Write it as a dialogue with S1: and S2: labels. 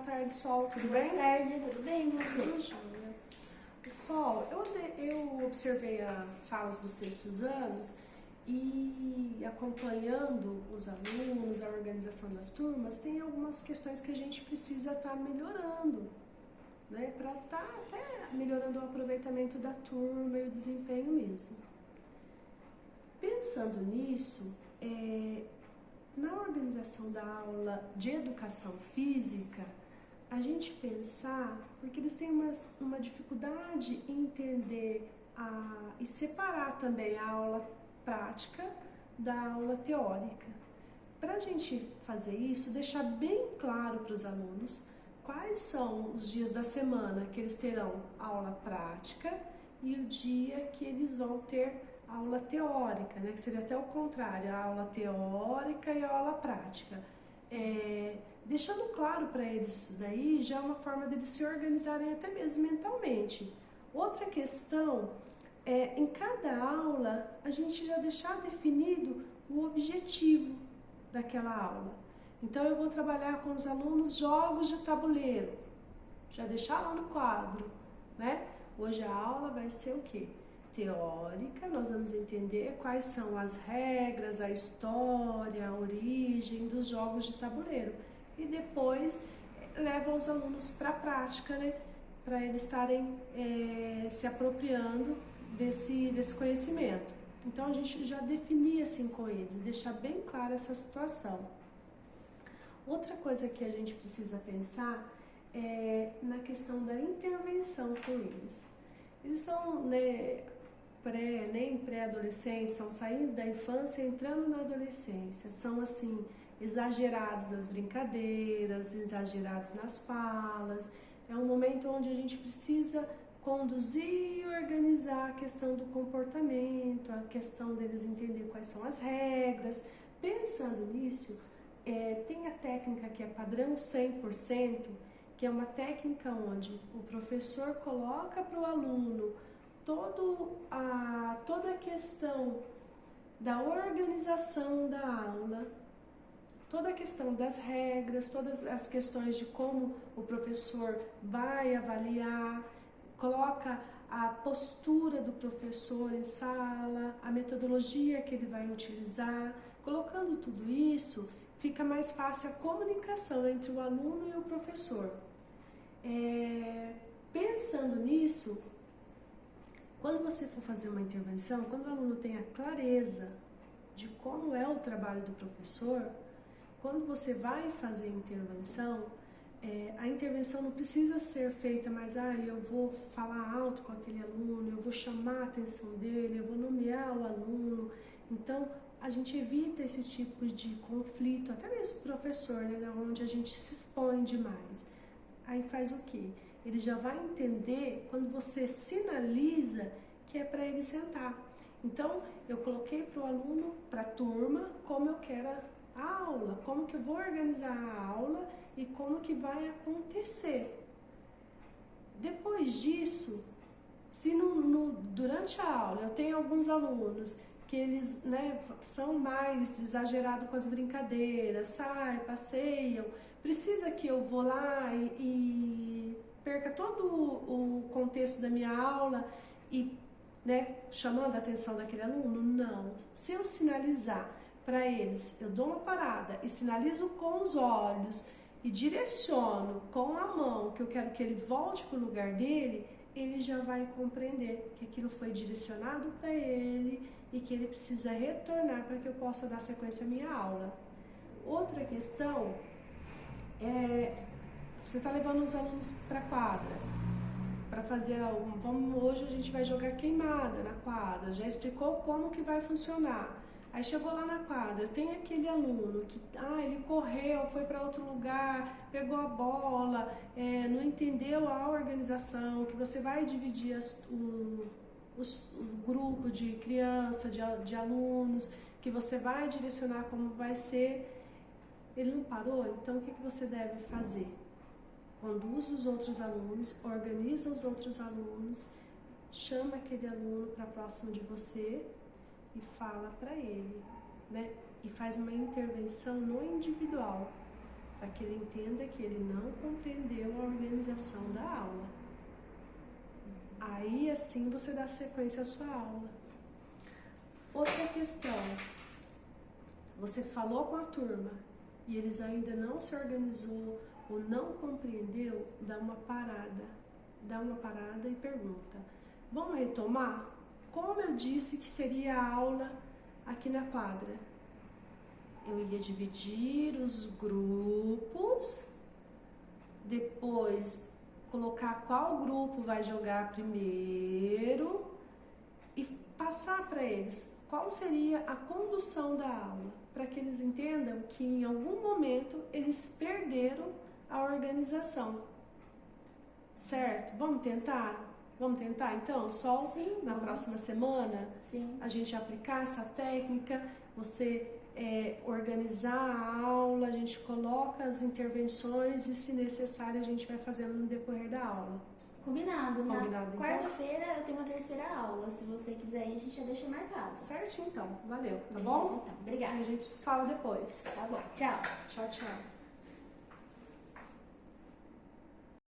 S1: tarde, Sol, tudo
S2: Boa
S1: bem?
S2: tarde, tudo bem? E você?
S1: Tudo jóia. Sol, eu observei as salas dos sextos anos e acompanhando os alunos, a organização das turmas, tem algumas questões que a gente precisa estar melhorando, né? Para estar até melhorando o aproveitamento da turma e o desempenho mesmo. Pensando nisso, na organização da aula de educação física, a gente pensar, porque eles têm uma dificuldade em entender e separar também a aula prática da aula teórica. Para a gente fazer isso, deixar bem claro para os alunos quais são os dias da semana que eles terão aula prática e o dia que eles vão ter aula teórica, né? Que seria até o contrário, a aula teórica e a aula prática. Deixando claro para eles isso daí, já é uma forma deles se organizarem até mesmo mentalmente. Outra questão é, em cada aula, a gente já deixar definido o objetivo daquela aula. Então, eu vou trabalhar com os alunos jogos de tabuleiro, já deixar lá no quadro, né? Hoje a aula vai ser o quê? Teórica, nós vamos entender quais são as regras, a história, a origem dos jogos de tabuleiro. E depois leva os alunos para a prática, né? Para eles estarem se apropriando desse conhecimento. Então a gente já definia assim com eles, deixar bem clara essa situação. Outra coisa que a gente precisa pensar é na questão da intervenção com eles. Eles são, né, pré-adolescentes, são saindo da infância e entrando na adolescência. São, assim, exagerados nas brincadeiras, exagerados nas falas. É um momento onde a gente precisa conduzir e organizar a questão do comportamento, a questão deles entender quais são as regras. Pensando nisso, tem a técnica que é padrão 100%, que é uma técnica onde o professor coloca para o aluno toda a questão da organização da aula, toda a questão das regras, todas as questões de como o professor vai avaliar, coloca a postura do professor em sala, a metodologia que ele vai utilizar. Colocando tudo isso, fica mais fácil a comunicação entre o aluno e o professor. Pensando nisso, quando você for fazer uma intervenção, quando o aluno tem a clareza de como é o trabalho do professor, quando você vai fazer a intervenção não precisa ser feita mais, eu vou falar alto com aquele aluno, eu vou chamar a atenção dele, eu vou nomear o aluno. Então, a gente evita esse tipo de conflito, até mesmo o professor, né, onde a gente se expõe demais. Aí faz o quê? Ele já vai entender quando você sinaliza que é para ele sentar. Então, eu coloquei para o aluno, para a turma, como eu quero a aula, como que eu vou organizar a aula e como que vai acontecer. Depois disso, se durante a aula eu tenho alguns alunos que eles, né, são mais exagerados com as brincadeiras, saem, passeiam, precisa que eu vou lá e perca todo o contexto da minha aula e, né, chamando a atenção daquele aluno? Não. Se eu sinalizar para eles, eu dou uma parada e sinalizo com os olhos e direciono com a mão que eu quero que ele volte para o lugar dele, ele já vai compreender que aquilo foi direcionado para ele e que ele precisa retornar para que eu possa dar sequência à minha aula. Outra questão você está levando os alunos para a quadra, para fazer hoje a gente vai jogar queimada na quadra, já explicou como que vai funcionar. Aí chegou lá na quadra, tem aquele aluno que ele correu, foi para outro lugar, pegou a bola, não entendeu a organização, que você vai dividir o grupo de criança, de alunos, que você vai direcionar como vai ser. Ele não parou, então o que você deve fazer? Conduz os outros alunos, organiza os outros alunos, chama aquele aluno para próximo de você e fala para ele, né? E faz uma intervenção no individual. para que ele entenda que ele não compreendeu a organização da aula. Aí assim você dá sequência à sua aula. Outra questão, você falou com a turma e eles ainda não se organizou ou não compreendeu, dá uma parada e pergunta: vamos retomar? Como eu disse que seria a aula aqui na quadra? Eu ia dividir os grupos, depois colocar qual grupo vai jogar primeiro e passar para eles qual seria a condução da aula, para que eles entendam que em algum momento eles perderam a organização. Certo? Vamos tentar? Vamos tentar então? Só
S2: Sim,
S1: na próxima semana?
S2: Sim.
S1: A gente aplicar essa técnica, você organizar a aula, a gente coloca as intervenções e, se necessário, a gente vai fazendo no decorrer da aula.
S2: Combinado.
S1: Combinado, então?
S2: Quarta-feira eu tenho a terceira aula. Se você quiser ir, a gente já deixa marcado.
S1: Certinho, então. Valeu, tá
S2: Beleza,
S1: bom?
S2: então. Obrigada.
S1: A gente fala depois.
S2: Tá bom. Tchau.
S1: Tchau, tchau.